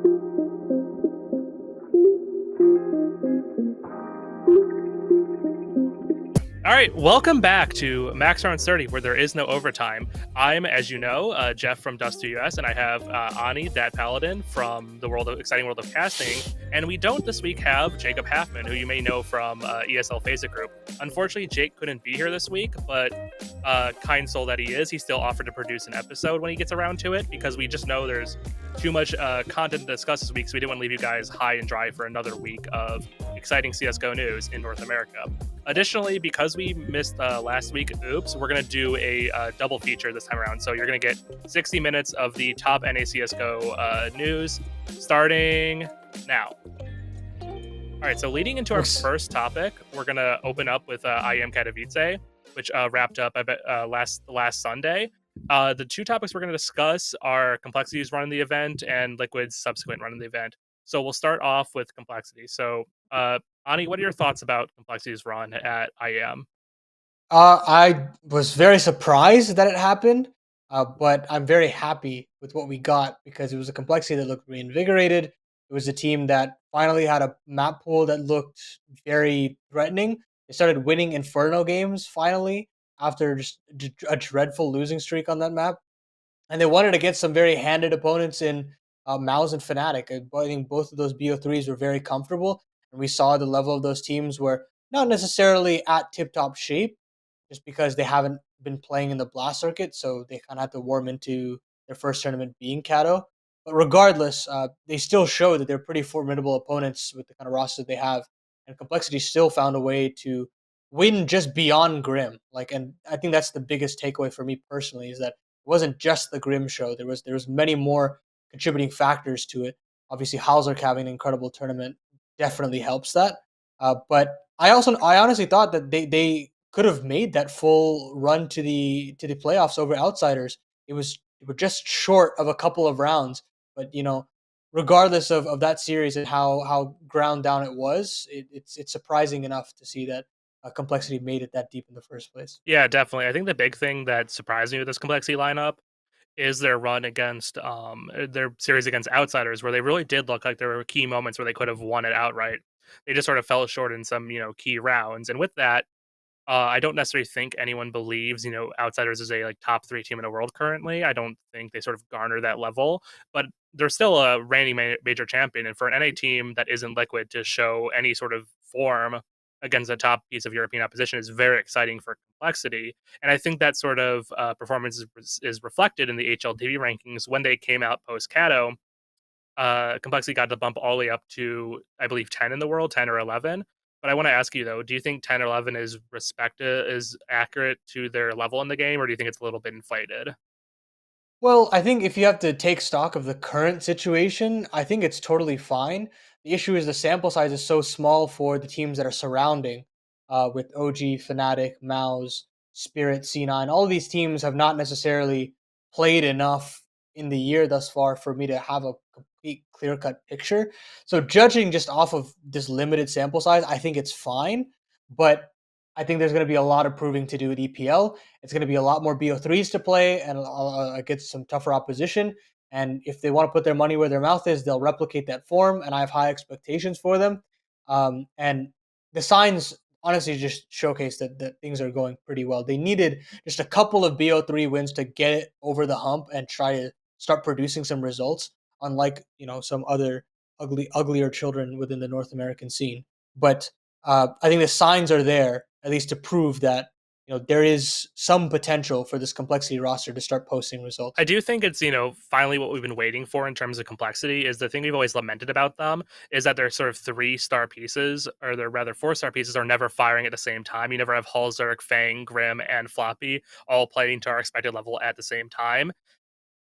All right, welcome back to Max Rounds 30, where there is no overtime. I'm, as you know, Jeff from Dust2 US, and I have Ani, that paladin from the exciting world of casting. And we don't this week have Jacob Halfman, who you may know from ESL Phasic Group. Unfortunately, Jake couldn't be here this week, but kind soul that he is, he still offered to produce an episode when he gets around to it, because we just know there's too much content to discuss this week, so we didn't want to leave you guys high and dry for another week of exciting CSGO news in North America. Additionally, because we missed last week, we're going to do a double feature this time around. So you're going to get 60 minutes of the top NACSGO news starting now. All right, so leading into our first topic, we're going to open up with IEM Katowice, which wrapped up last Sunday. The two topics we're going to discuss are Complexity's run in the event and Liquid's subsequent run in the event. So we'll start off with Complexity. So, Ani, what are your thoughts about Complexity's run at IEM? I was very surprised that it happened, but I'm very happy with what we got because it was a Complexity that looked reinvigorated. It was a team that finally had a map pool that looked very threatening. They started winning Inferno games finally after just a dreadful losing streak on that map. And they wanted to get some very handed opponents in Mouse and Fnatic. I think both of those BO3s were very comfortable, and we saw the level of those teams were not necessarily at tip-top shape, just because they haven't been playing in the Blast circuit, so they kind of had to warm into their first tournament being Kato. But regardless, they still show that they're pretty formidable opponents with the kind of roster they have, and Complexity still found a way to win just beyond Grim. And I think that's the biggest takeaway for me personally is that it wasn't just the Grim show. There was many more contributing factors to it. Obviously, Halzark having an incredible tournament definitely helps that. But I honestly thought that they could have made that full run to the playoffs over Outsiders. They were just short of a couple of rounds. But regardless of that series and how ground down it was, it's surprising enough to see that Complexity made it that deep in the first place. Yeah, definitely. I think the big thing that surprised me with this Complexity lineup is their run against their series against Outsiders, where they really did look like there were key moments where they could have won it outright. They just sort of fell short in some key rounds, and with that, I don't necessarily think anyone believes, Outsiders is a top 3 team in the world currently. I don't think they sort of garner that level, but they're still a reigning major champion. And for an NA team that isn't Liquid to show any sort of form against a top piece of European opposition is very exciting for Complexity. And I think that sort of performance is reflected in the HLTV rankings when they came out post Kato. Complexity got the bump all the way up to, I believe, 10 in the world, 10 or 11. But I want to ask you though, do you think 10 or 11 is accurate to their level in the game, or do you think it's a little bit inflated? Well, I think if you have to take stock of the current situation, I think it's totally fine. The issue is the sample size is so small for the teams that are surrounding, with OG, Fnatic, Mouse, Spirit, C9. All of these teams have not necessarily played enough in the year thus far for me to have a complete clear cut picture. So, judging just off of this limited sample size, I think it's fine. But I think there's going to be a lot of proving to do with EPL. It's going to be a lot more BO3s to play and against some tougher opposition. And if they want to put their money where their mouth is, they'll replicate that form. And I have high expectations for them. And the signs honestly just showcase that things are going pretty well. They needed just a couple of BO3 wins to get it over the hump and try to start producing some results, unlike some other uglier children within the North American scene. But I think the signs are there, at least to prove that there is some potential for this Complexity roster to start posting results. I do think it's, finally what we've been waiting for in terms of Complexity is the thing we've always lamented about them is that their sort of 3-star pieces, or their rather 4-star pieces, are never firing at the same time. You never have Halzark, Fang, Grim, and Floppy all playing to our expected level at the same time.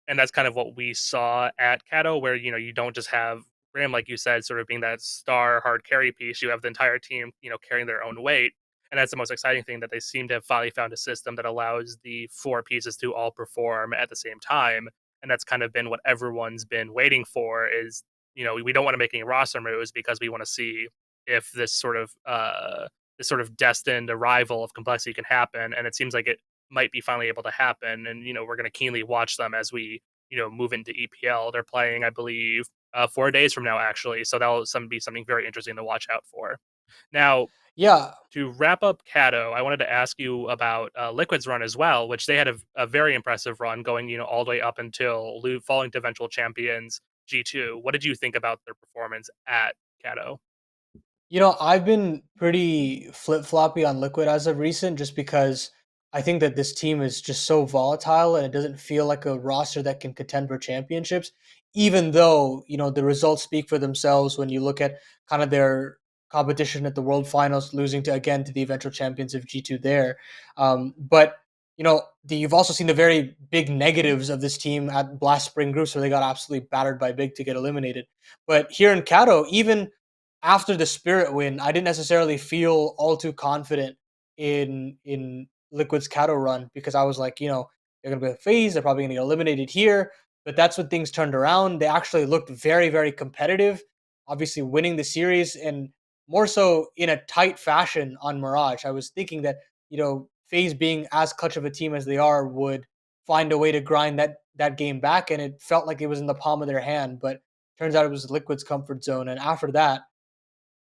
And that's kind of what we saw at Kato, where, you don't just have Grim, like you said, sort of being that star hard carry piece. You have the entire team, carrying their own weight. And that's the most exciting thing, that they seem to have finally found a system that allows the 4 pieces to all perform at the same time. And that's kind of been what everyone's been waiting for is, we don't want to make any roster moves because we want to see if this sort of destined arrival of Complexity can happen. And it seems like it might be finally able to happen. And, we're going to keenly watch them as we, move into EPL. They're playing, I believe, 4 days from now, actually. So that'll be something very interesting to watch out for. Now, Yeah, to wrap up Cato, I wanted to ask you about Liquid's run as well, which they had a very impressive run, going all the way up until falling to eventual champions G2. What did you think about their performance at Cato? I've been pretty flip floppy on Liquid as of recent, just because I think that this team is just so volatile and it doesn't feel like a roster that can contend for championships. Even though the results speak for themselves when you look at kind of their competition at the World Finals, losing to the eventual champions of G2 there. But you've also seen the very big negatives of this team at Blast Spring Groups, where they got absolutely battered by Big to get eliminated. But here in Kato, even after the Spirit win, I didn't necessarily feel all too confident in Liquid's Kato run, because I was like, they're gonna be a phase, they're probably gonna get eliminated here. But that's when things turned around. They actually looked very, very competitive, obviously winning the series, and more so in a tight fashion on Mirage. I was thinking that, FaZe, being as clutch of a team as they are, would find a way to grind that game back, and it felt like it was in the palm of their hand. But turns out it was Liquid's comfort zone. And after that,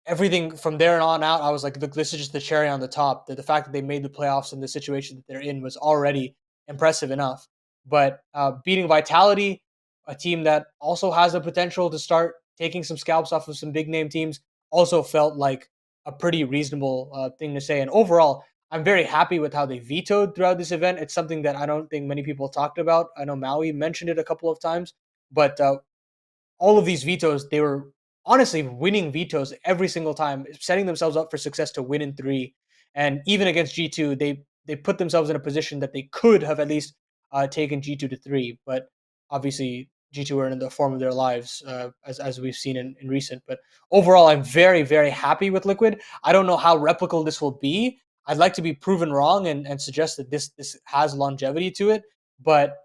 everything from there on out, I was like, look, this is just the cherry on the top. The fact that they made the playoffs in the situation that they're in was already impressive enough. But beating Vitality, a team that also has the potential to start taking some scalps off of some big name teams, also felt like a pretty reasonable thing to say. And overall, I'm very happy with how they vetoed throughout this event. It's something that I don't think many people talked about. I know Maui mentioned it a couple of times, but all of these vetoes, they were honestly winning vetoes every single time, setting themselves up for success to win in three. And even against G2, they put themselves in a position that they could have at least taken G2 to three. But obviously, G2 are in the form of their lives, as we've seen in recent. But overall, I'm very, very happy with Liquid. I don't know how replicable this will be. I'd like to be proven wrong and suggest that this has longevity to it. But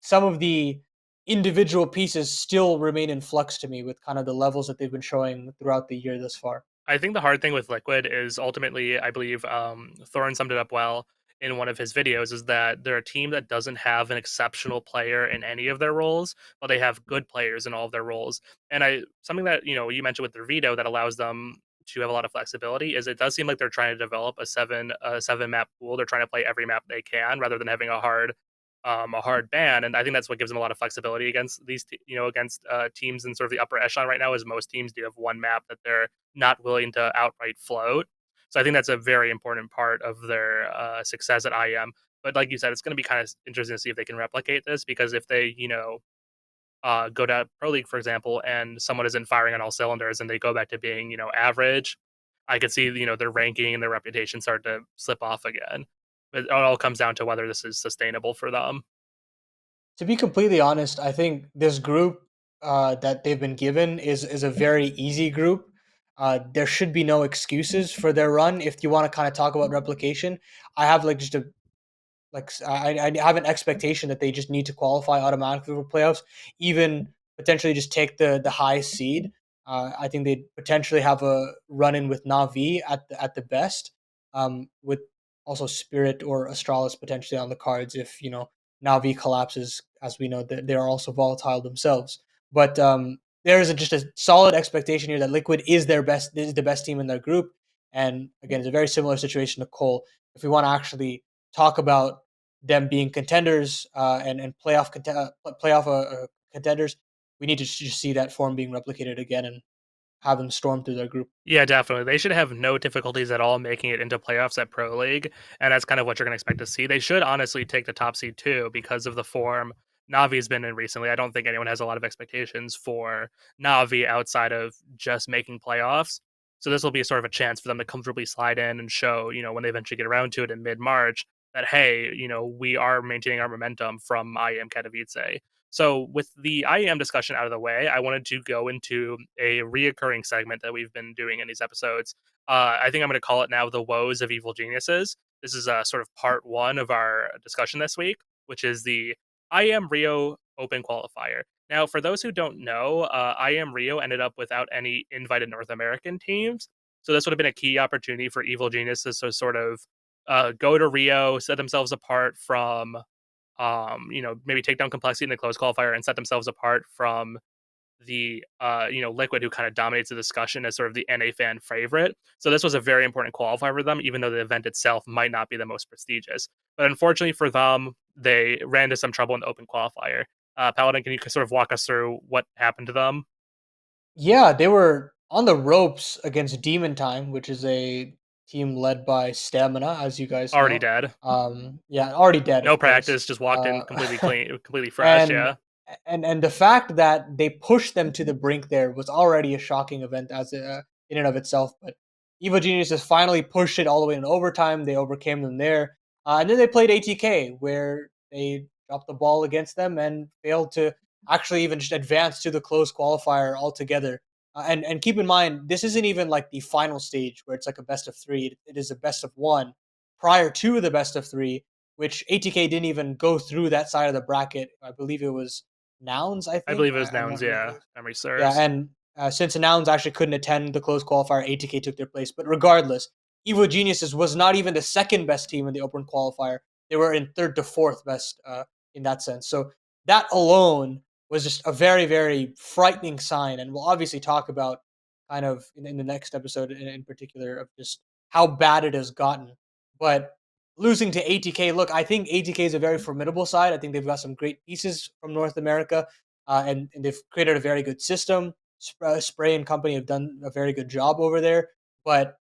some of the individual pieces still remain in flux to me, with kind of the levels that they've been showing throughout the year thus far. I think the hard thing with Liquid is ultimately, I believe Thorin summed it up well in one of his videos, is that they're a team that doesn't have an exceptional player in any of their roles, but they have good players in all of their roles. And something that you mentioned with their veto that allows them to have a lot of flexibility is it does seem like they're trying to develop a seven map pool. They're trying to play every map they can rather than having a hard ban, and I think that's what gives them a lot of flexibility against against teams in sort of the upper echelon right now. Is most teams do have one map that they're not willing to outright float. So I think that's a very important part of their success at IEM. But like you said, it's going to be kind of interesting to see if they can replicate this, because if they, go to Pro League, for example, and someone isn't firing on all cylinders and they go back to being, average, I could see, their ranking and their reputation start to slip off again. But it all comes down to whether this is sustainable for them. To be completely honest, I think this group that they've been given is a very easy group. There should be no excuses for their run. If you want to kind of talk about replication, I have like just a like I have an expectation that they just need to qualify automatically for playoffs, even potentially just take the highest seed. I think they potentially have a run in with Navi at the best, with also Spirit or Astralis potentially on the cards if Navi collapses. As we know, they are also volatile themselves. But there is just a solid expectation here that Liquid is the best team in their group. And again, it's a very similar situation to Cole. If we want to actually talk about them being contenders and contenders, we need to just see that form being replicated again and have them storm through their group. Yeah, definitely. They should have no difficulties at all making it into playoffs at Pro League, and that's kind of what you're going to expect to see. They should honestly take the top seed too because of the form Navi's been in recently. I don't think anyone has a lot of expectations for Navi outside of just making playoffs. So this will be sort of a chance for them to comfortably slide in and show, when they eventually get around to it in mid-March, that hey, we are maintaining our momentum from IEM Katowice. So, with the IEM discussion out of the way, I wanted to go into a reoccurring segment that we've been doing in these episodes. I think I'm going to call it now the woes of evil geniuses. This is sort of part one of our discussion this week, which is the IEM Rio Open Qualifier. Now, for those who don't know, IEM Rio ended up without any invited North American teams. So, this would have been a key opportunity for evil geniuses to sort of go to Rio, set themselves apart from maybe take down complexity in the close qualifier and set themselves apart from the Liquid, who kind of dominates the discussion as sort of the NA fan favorite. So this was a very important qualifier for them, even though the event itself might not be the most prestigious. But unfortunately for them, they ran into some trouble in the open qualifier. Paladin, can you sort of walk us through what happened to them? Yeah, they were on the ropes against Demon Time, which is a team led by Stamina, as you guys Already know. dead. Yeah, already dead, No of course. practice, just walked in completely clean, completely fresh. and Yeah, and the fact that they pushed them to the brink there was already a shocking event in and of itself. But Evo Genius just finally pushed it all the way in overtime. They overcame them there, and then they played ATK, where they dropped the ball against them and failed to actually even just advance to the close qualifier altogether. And keep in mind, this isn't even like the final stage where it's like a best of three. It is a best of one prior to the best of three, which ATK didn't even go through that side of the bracket. I believe it was Nouns, I I think. believe it was I'm Nouns. not really. Yeah, memory Yeah, serves. and since Nouns actually couldn't attend the close qualifier, ATK took their place. But regardless, Evo Geniuses was not even the second best team in the open qualifier. They were in third to fourth best in that sense. So that alone was just a very, very frightening sign. And we'll obviously talk about kind of in the next episode in particular of just how bad it has gotten. But losing to ATK, look, I think ATK is a very formidable side. I think they've got some great pieces from North America, and they've created a very good system. Spray and company have done a very good job over there, but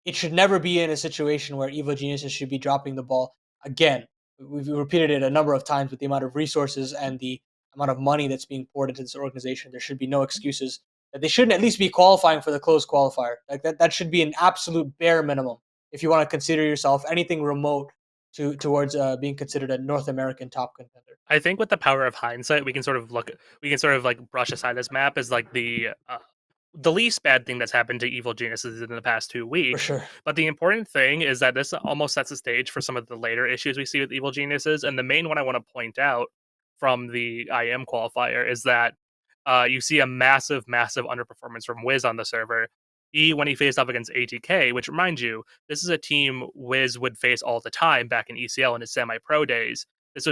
it should never be in a situation where Evo Geniuses should be dropping the ball again. We've repeated it a number of times with the amount of resources and the amount of money that's being poured into this organization. There should be no excuses that they shouldn't at least be qualifying for the closed qualifier. Like that should be an absolute bare minimum if you want to consider yourself anything remote towards being considered a North American top contender. I think with the power of hindsight, we can sort of like brush aside this map as like the least bad thing that's happened to Evil Geniuses in the past 2 weeks. For sure. But the important thing is that this almost sets the stage for some of the later issues we see with Evil Geniuses. And the main one I want to point out from the IEM qualifier is that you see a massive, massive underperformance from Wiz on the server. When he faced off against ATK, which remind you, this is a team Wiz would face all the time back in ECL in his semi-pro days.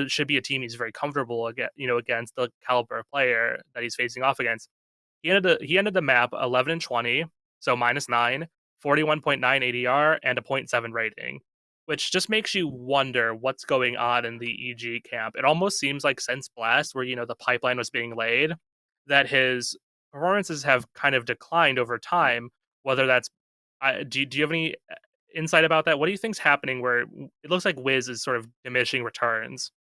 Should be a team he's very comfortable against the caliber of player that he's facing off against. He ended the map 11 and 20, so -9, 41.9 ADR, and a point 0.7 rating, which just makes you wonder what's going on in the EG camp. It almost seems like since Blast, where the pipeline was being laid, that his performances have kind of declined over time. Whether that's do you have any insight about that? What do you think's happening? Where it looks like Wiz is sort of diminishing returns.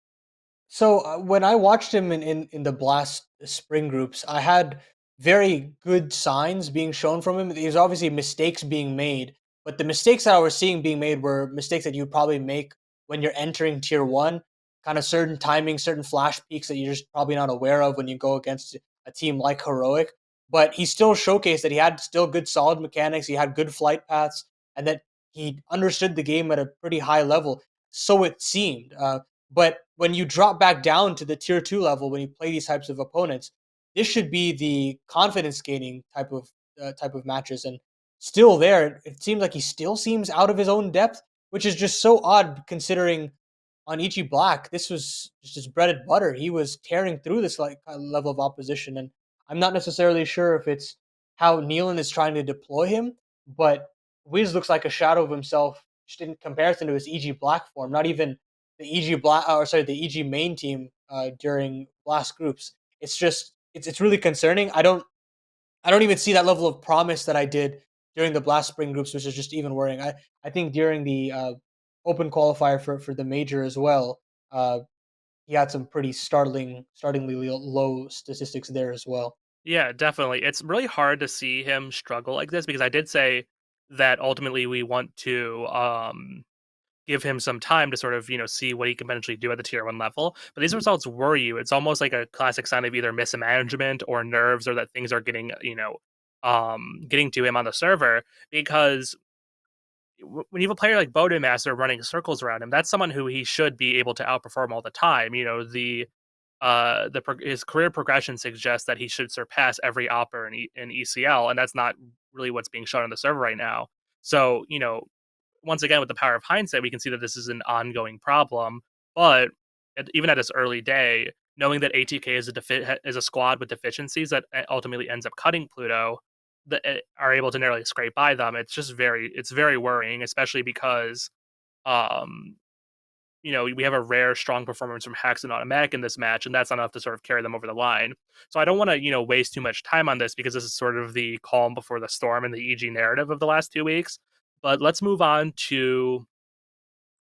So when I watched him in the Blast spring groups, I had very good signs being shown from him. There's obviously mistakes being made, but the mistakes that I was seeing being made were mistakes that you probably make when you're entering tier one. Kind of certain timing, certain flash peaks that you're just probably not aware of when you go against a team like Heroic. But he still showcased that he had still good solid mechanics. He had good flight paths, and that he understood the game at a pretty high level. So it seemed. But when you drop back down to the tier two level, when you play these types of opponents, this should be the confidence gaining type of matches. And still there, it seems like he still seems out of his own depth, which is just so odd considering on Ichi Black, this was just his bread and butter. He was tearing through this like level of opposition, and I'm not necessarily sure if it's how Nealon is trying to deploy him, but Wiz looks like a shadow of himself just in comparison to his EG Black form. Not even the EG Black, or sorry, the EG main team during Blast groups. It's really concerning. I don't even see that level of promise that I did during the Blast Spring groups, which is just even worrying. I think during the open qualifier for the major as well, uh, he had some pretty startlingly low statistics there as well. Yeah, definitely. It's really hard to see him struggle like this because I did say that ultimately we want to give him some time to sort of, see what he can potentially do at the tier 1 level. But these results worry you. It's almost like a classic sign of either mismanagement or nerves or that things are getting, getting to him on the server because when you have a player like Bodemaster running circles around him, that's someone who he should be able to outperform all the time. His career progression suggests that he should surpass every opper in ECL, and that's not really what's being shown on the server right now. So, once again, with the power of hindsight, we can see that this is an ongoing problem. But even at this early day, knowing that ATK is a squad with deficiencies that ultimately ends up cutting Pluto, that are able to narrowly scrape by them. It's very worrying, especially because um, we have a rare strong performance from Hex and Automatic in this match, and that's enough to sort of carry them over the line. So I don't want to, waste too much time on this because this is sort of the calm before the storm in the EG narrative of the last 2 weeks. But let's move on to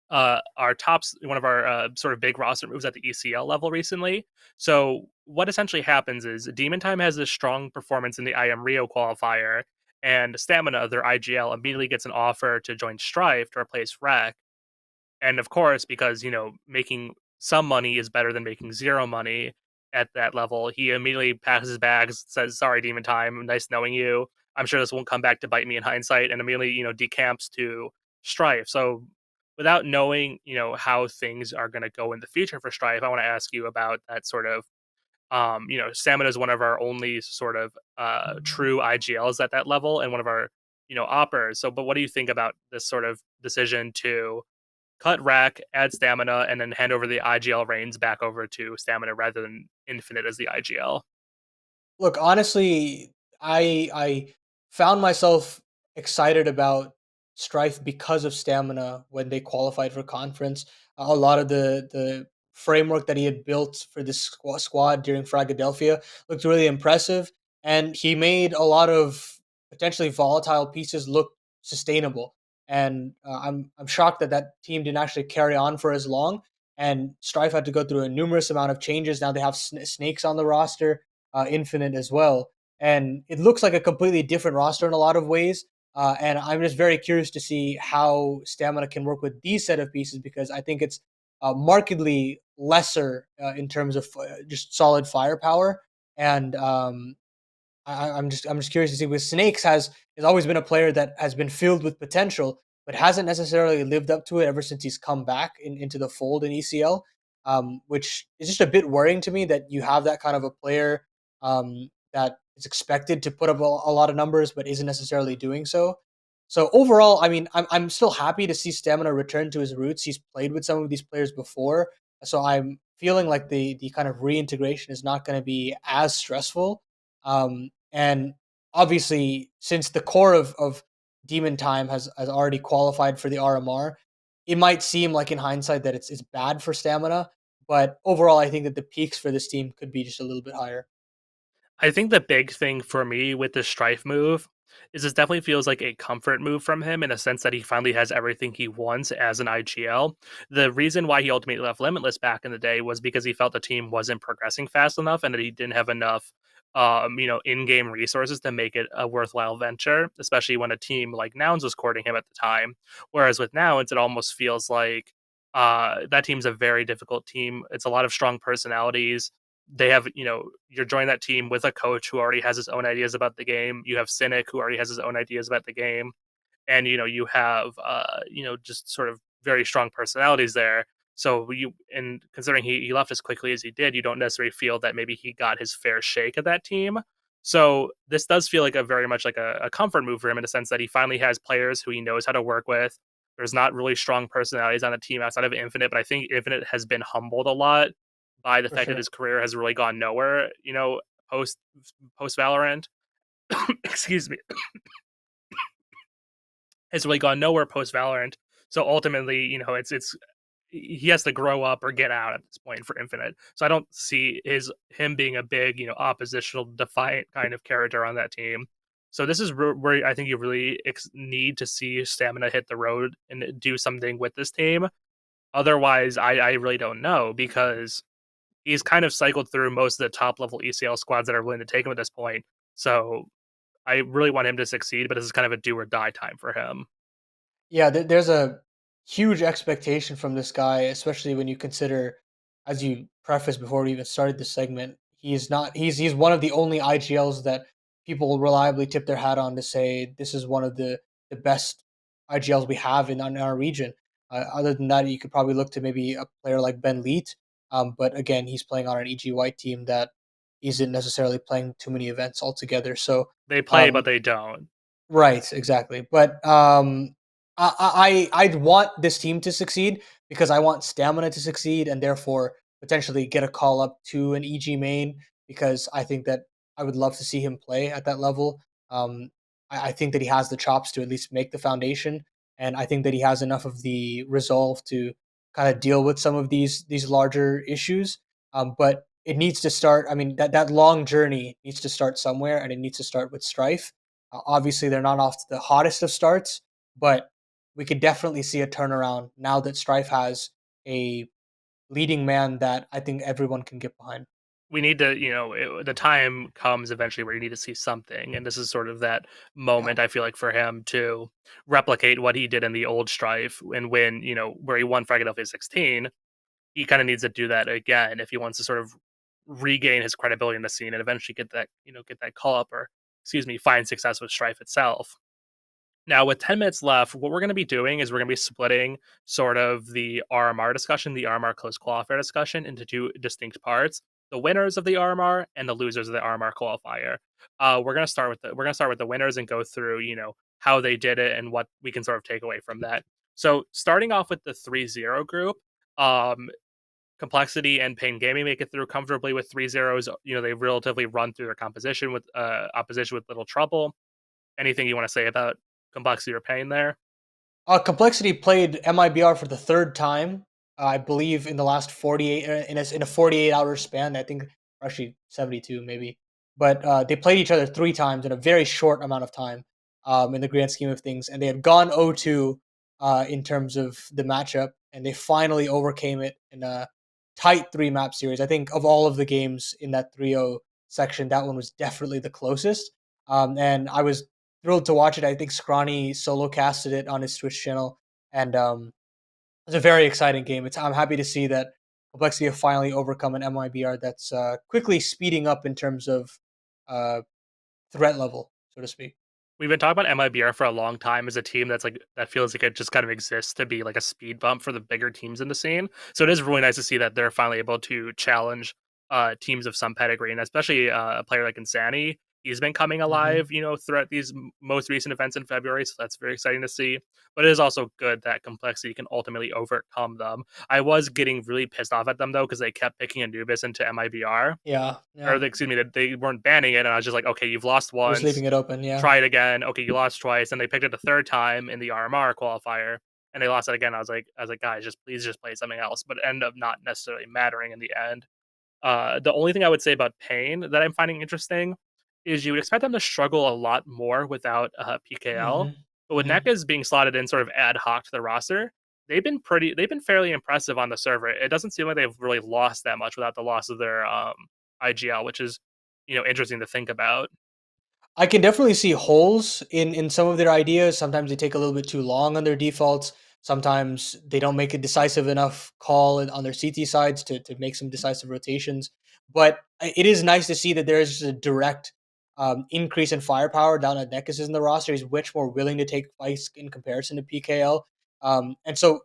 our tops, one of our sort of big roster moves at the ECL level recently. So what essentially happens is Demon Time has this strong performance in the IEM Rio qualifier, and Stamina, their IGL, immediately gets an offer to join Strife to replace Rec. And of course, because, making some money is better than making zero money at that level, he immediately packs his bags, says, "Sorry, Demon Time, nice knowing you. I'm sure this won't come back to bite me in hindsight," and immediately, decamps to Strife. So without knowing, how things are going to go in the future for Strife, I want to ask you about that sort of Stamina is one of our only sort of true IGLs at that level and one of our, oppers. So, but what do you think about this sort of decision to cut rack, add stamina, and then hand over the IGL reins back over to stamina rather than infinite as the IGL? Look, honestly, I found myself excited about Strife because of stamina when they qualified for conference. A lot of the framework that he had built for this squad during Fragadelphia looked really impressive, and he made a lot of potentially volatile pieces look sustainable. And I'm shocked that that team didn't actually carry on for as long. And Strife had to go through a numerous amount of changes. Now they have snakes on the roster, Infinite as well. And it looks like a completely different roster in a lot of ways. And I'm just very curious to see how Stamina can work with these set of pieces because I think it's markedly lesser in terms of just solid firepower. And I'm just curious to see because Snakes has always been a player that has been filled with potential, but hasn't necessarily lived up to it ever since he's come back into the fold in ECL. Which is just a bit worrying to me that you have that kind of a player that is expected to put up a lot of numbers, but isn't necessarily doing so. So overall, I mean, I'm still happy to see Stamina return to his roots. He's played with some of these players before, so I'm feeling like the kind of reintegration is not going to be as stressful. And obviously, since the core of Demon Time has already qualified for the RMR, it might seem like in hindsight that it's bad for stamina, but overall, I think that the peaks for this team could be just a little bit higher. I think the big thing for me with the Strife move is this definitely feels like a comfort move from him in a sense that he finally has everything he wants as an IGL. The reason why he ultimately left Limitless back in the day was because he felt the team wasn't progressing fast enough and that he didn't have enough in-game resources to make it a worthwhile venture, especially when a team like Nouns was courting him at the time. Whereas with Nouns, it almost feels like that team's a very difficult team. It's a lot of strong personalities. They have, you're joining that team with a coach who already has his own ideas about the game. You have Cynic who already has his own ideas about the game. And, you have, just sort of very strong personalities there. So and considering he left as quickly as he did, you don't necessarily feel that maybe he got his fair shake of that team. So this does feel like a very much like a comfort move for him in a sense that he finally has players who he knows how to work with. There's not really strong personalities on the team outside of Infinite, but I think Infinite has been humbled a lot by the For fact that sure. his career has really gone nowhere, post post Valorant. Excuse me, has really gone nowhere post Valorant. So ultimately, it's he has to grow up or get out at this point for Infinite. So I don't see him being a big, oppositional, defiant kind of character on that team. So this is where I think you really need to see Stamina hit the road and do something with this team. Otherwise, I really don't know because he's kind of cycled through most of the top level ECL squads that are willing to take him at this point. So I really want him to succeed, but this is kind of a do or die time for him. Yeah, there's a huge expectation from this guy, especially when you consider, as you prefaced before we even started this segment, he's not he's one of the only IGLs that people will reliably tip their hat on to say this is one of the best IGLs we have in our region. Other than that, you could probably look to maybe a player like Ben Leet, but again, he's playing on an EG White team that isn't necessarily playing too many events altogether. So They play, but um, they don't. right, exactly. But I'd want this team to succeed because I want stamina to succeed, and therefore potentially get a call up to an EG main because I think that I would love to see him play at that level. Um, I think that he has the chops to at least make the foundation, and I think that he has enough of the resolve to kind of deal with some of these larger issues. But it needs to start. I mean, that long journey needs to start somewhere, and it needs to start with Strife. Obviously, they're not off to the hottest of starts, but we could definitely see a turnaround now that Strife has a leading man that I think everyone can get behind. We need to, the time comes eventually where you need to see something, and this is sort of that Yeah. moment. I feel like for him to replicate what he did in the old Strife and win, where he won Philadelphia 16, he kind of needs to do that again if he wants to sort of regain his credibility in the scene and eventually get that call up, or excuse me, find success with Strife itself. Now, with 10 minutes left, what we're going to be doing is we're going to be splitting sort of the RMR discussion, the RMR close qualifier discussion, into two distinct parts: the winners of the RMR and the losers of the RMR qualifier. We're going to start with the winners and go through, how they did it and what we can sort of take away from that. So, starting off with the 3-0 group, um, Complexity and Pain Gaming make it through comfortably with 3-0s. They relatively run through their composition with opposition with little trouble. Anything you want to say about Complexity or Pain there? Complexity played MIBR for the third time, I believe, in the last 48 in a 48-hour span. I think actually 72 maybe, but they played each other three times in a very short amount of time, in the grand scheme of things, and they had gone 0-2 in terms of the matchup, and they finally overcame it in a tight three map series. I think of all of the games in that 3-0 section, that one was definitely the closest. And I was thrilled to watch it. I think Scrawny solo casted it on his Twitch channel, and it's a very exciting game. I'm happy to see that Complexity have finally overcome an MIBR that's quickly speeding up in terms of uh, threat level, so to speak. We've been talking about MIBR for a long time as a team that feels like it just kind of exists to be like a speed bump for the bigger teams in the scene. So it is really nice to see that they're finally able to challenge teams of some pedigree, and especially a player like Insani. He's been coming Hmm. alive, throughout these most recent events in February. So that's very exciting to see. But it is also good that Complexity can ultimately overcome them. I was getting really pissed off at them though because they kept picking Anubis into MIBR, Yeah, or yeah. excuse me, that they weren't banning it, and I was just like, okay, you've lost They're just once, leaving it open. Yeah. try it again. Okay, you lost twice, and they picked it a third time in the RMR qualifier, and they lost it again. I was like, guys, just please just play something else. But it ended up not necessarily mattering in the end. The only thing I would say about Pain that I'm finding interesting is you would expect them to struggle a lot more without PKL, Hmm. but with Hmm. NECAs being slotted in sort of ad hoc to the roster, they've been fairly impressive on the server. It doesn't seem like they've really lost that much without the loss of their IGL, which is interesting to think about. I can definitely see holes in some of their ideas. Sometimes they take a little bit too long on their defaults. Sometimes they don't make a decisive enough call on their CT sides to make some decisive rotations. But it is nice to see that there is a direct increase in firepower down at Nekus in the roster. He's much more willing to take fights in comparison to PKL. And so,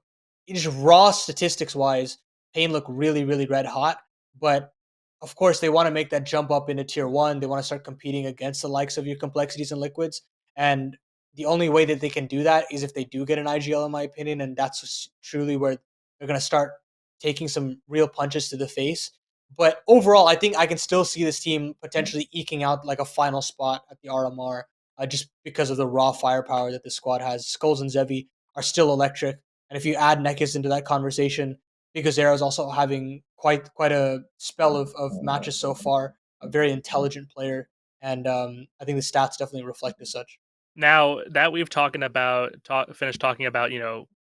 just raw statistics wise, Payne look really, really red hot. But of course, they want to make that jump up into tier one. They want to start competing against the likes of your complexities and liquids. And the only way that they can do that is if they do get an IGL, in my opinion. And that's truly where they're going to start taking some real punches to the face. But overall, I think I can still see this team potentially eking out like a final spot at the RMR, just because of the raw firepower that the squad has. Skulls and Zevi are still electric. And if you add Nekis into that conversation, because Arrow is also having quite a spell of matches so far. A very intelligent player, and I think the stats definitely reflect as such. Now that we've finished talking about,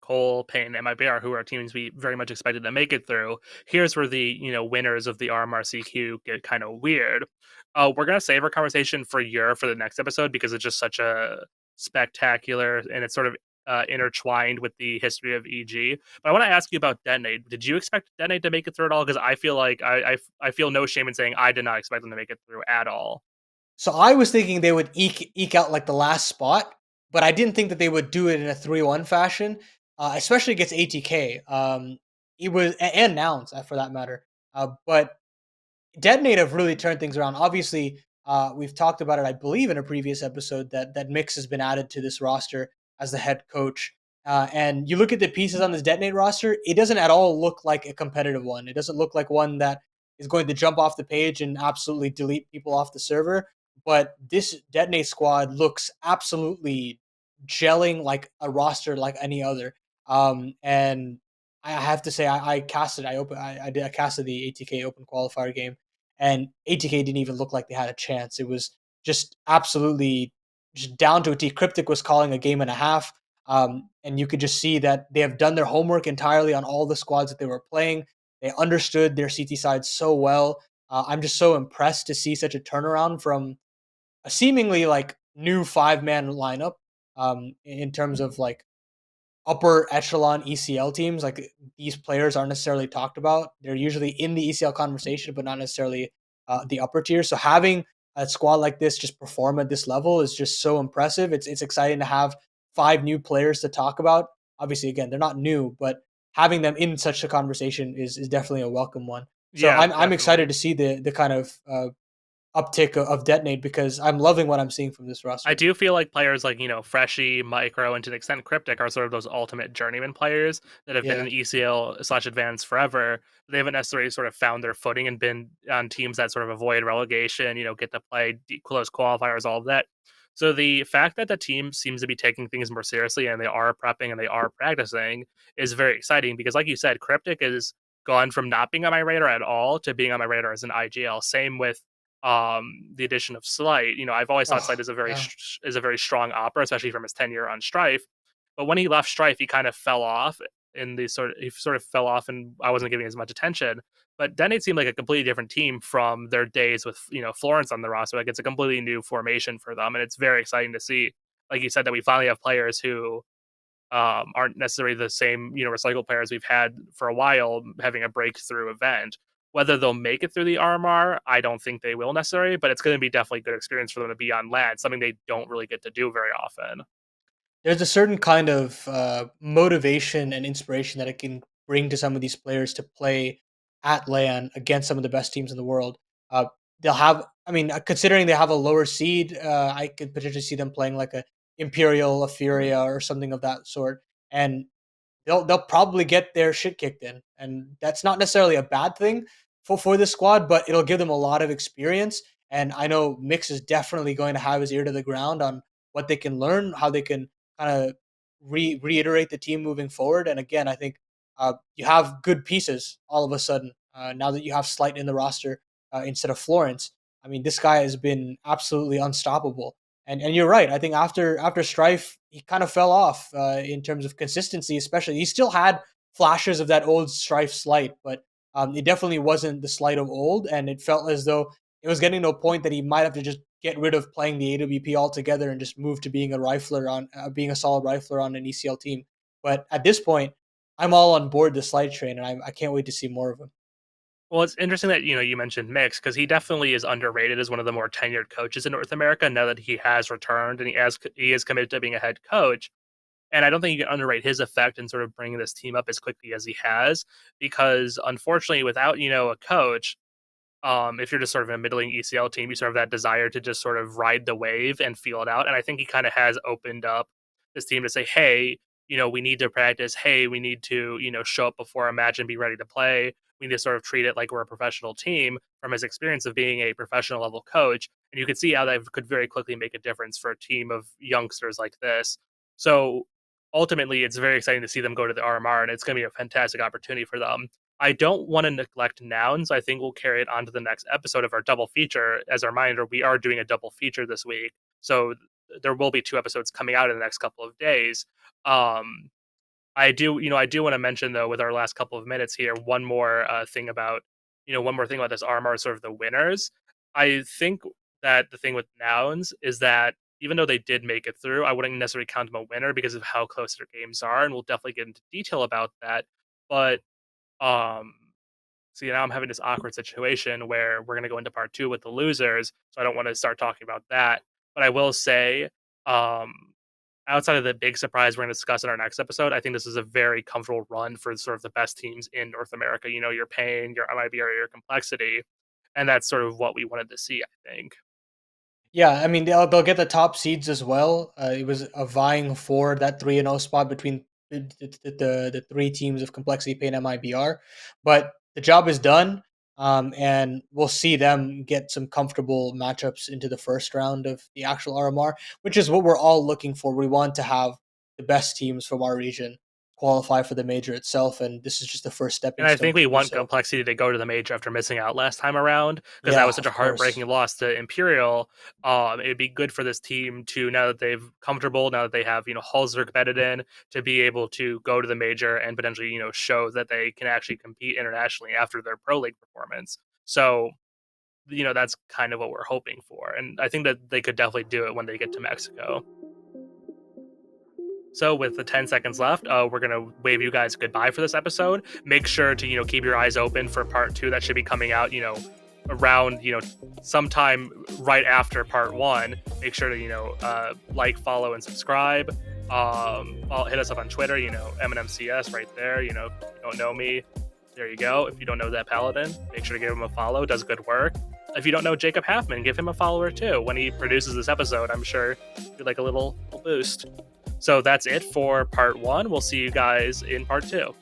Cole, Payne, and MIBR, who are teams we very much expected to make it through, here's where the winners of the RMRCQ get kind of weird. We're gonna save our conversation for the next episode because it's just such a spectacular, and it's sort of intertwined with the history of EG. But I want to ask you about Detonate. Did you expect Detonate to make it through at all? Because I feel like I feel no shame in saying I did not expect them to make it through at all. So I was thinking they would eke out like the last spot, but I didn't think that they would do it in a 3-1 fashion, especially against ATK. It was and Nouns for that matter. But Detonate have really turned things around. Obviously, we've talked about it, I believe, in a previous episode that Mix has been added to this roster as the head coach, And you look at the pieces on this Detonate roster, it doesn't at all look like a competitive one. It doesn't look like one that is going to jump off the page and absolutely delete people off the server. But this Detonate squad looks absolutely gelling like a roster like any other. And I have to say, I casted, I casted the ATK Open Qualifier game, and ATK didn't even look like they had a chance. It was just absolutely just down to a T. Cryptic was calling a game and a half. And you could just see that they have done their homework entirely on all the squads that they were playing. They understood their CT side so well. I'm just so impressed to see such a turnaround from a seemingly like new 5-man lineup in terms of like upper echelon ECL teams. Like these players aren't necessarily talked about. They're usually in the ECL conversation, but not necessarily the upper tier. So having a squad like this just perform at this level is just so impressive. It's exciting to have 5 new players to talk about. Obviously, again, they're not new, but having them in such a conversation is definitely a welcome one. So Yeah, I'm definitely. excited to see the kind of uptick of Detonate because I'm loving what I'm seeing from this I roster. do feel like players like, Freshie, Micro, and to an extent Cryptic are sort of those ultimate journeyman players that have been Yeah. in ECL/Advanced forever. They haven't necessarily sort of found their footing and been on teams that sort of avoid relegation, get to play close qualifiers, all of that. So the fact that the team seems to be taking things more seriously and they are prepping and they are practicing is very exciting because, like you said, Cryptic is gone from not being on my radar at all to being on my radar as an IGL. Same with the addition of Slight. I've always thought Oh, Slight yeah. is a very strong opera, especially from his tenure on Strife. But when he left Strife, he kind of fell off he sort of fell off, and I wasn't giving as much attention. But then it seemed like a completely different team from their days with Florence on the roster. Like it's a completely new formation for them, and it's very exciting to see. Like you said, that we finally have players who aren't necessarily the same, recycled players we've had for a while having a breakthrough event. Whether they'll make it through the RMR, I don't think they will necessarily, but it's going to be definitely a good experience for them to be on land, something they don't really get to do very often. There's a certain kind of motivation and inspiration that it can bring to some of these players to play at LAN against some of the best teams in the world. Uh, they'll have, I mean, considering they have a lower seed, I could potentially see them playing like a Imperial, a Furia, or something of that sort. And they'll probably get their shit kicked in, and that's not necessarily a bad thing for the squad, but it'll give them a lot of experience. And I know Mix is definitely going to have his ear to the ground on what they can learn, how they can kind of reiterate the team moving forward. And again, I think you have good pieces all of a sudden now that you have Slight in the roster instead of Florence. I mean, this guy has been absolutely unstoppable. And you're right. I think after Strife, he kind of fell off in terms of consistency. Especially, he still had flashes of that old Strife Slight, but it definitely wasn't the Slight of old. And it felt as though it was getting to a point that he might have to just get rid of playing the AWP altogether and just move to being a rifler on being a solid rifler on an ECL team. But at this point, I'm all on board the Slight train, and I can't wait to see more of him. Well, it's interesting that you mentioned Mix because he definitely is underrated as one of the more tenured coaches in North America. Now that he has returned and he is committed to being a head coach, and I don't think you can underrate his effect in sort of bringing this team up as quickly as he has. Because unfortunately, without a coach, if you're just sort of a middling ECL team, you sort of have that desire to just sort of ride the wave and feel it out. And I think he kind of has opened up this team to say, hey, we need to practice. Hey, we need to, show up before a match and be ready to play. We need to sort of treat it like we're a professional team from his experience of being a professional level coach. And you could see how that could very quickly make a difference for a team of youngsters like this. So ultimately, it's very exciting to see them go to the RMR, and it's going to be a fantastic opportunity for them. I don't want to neglect nouns. I think we'll carry it on to the next episode of our double feature. As a reminder, we are doing a double feature this week. So there will be 2 episodes coming out in the next couple of days. Um, I do want to mention though, with our last couple of minutes here, one more thing about this RMR, sort of the winners. I think that the thing with nouns is that even though they did make it through, I wouldn't necessarily count them a winner because of how close their games are, and we'll definitely get into detail about that. But um, see, now I'm having this awkward situation where we're going to go into part two with the losers. So I don't want to start talking about that. But I will say, um, outside of the big surprise we're going to discuss in our next episode, I think this is a very comfortable run for sort of the best teams in North America. Your pain, your MIB, or your complexity. And that's sort of what we wanted to see, I think. Yeah, I mean they'll get the top seeds as well. It was a vying for that 3-0 spot between the three teams of Complexity Pain MIBR, but the job is done. And we'll see them get some comfortable matchups into the first round of the actual RMR, which is what we're all looking for. We want to have the best teams from our region qualify for the major itself, and this is just the first stepping And I stone think we to do want so. Complexity to go to the major after missing out last time around, because that Yeah, was such a of course. heartbreaking loss to Imperial. It'd be good for this team to, now that they've comfortable, now that they have, Hulzberg bedded in, to be able to go to the major and potentially, show that they can actually compete internationally after their pro league performance. So, that's kind of what we're hoping for. And I think that they could definitely do it when they get to Mexico. So with the 10 seconds left, we're going to wave you guys goodbye for this episode. Make sure to, keep your eyes open for part 2 that should be coming out, around, sometime right after part 1. Make sure to, like, follow, and subscribe. Hit us up on Twitter, MNMCS right there. If you don't know me, there you go. If you don't know that Paladin, make sure to give him a follow. Does good work. If you don't know Jacob Halfman, give him a follower too. When he produces this episode, I'm sure you'd like a little boost. So that's it for part 1. We'll see you guys in part 2.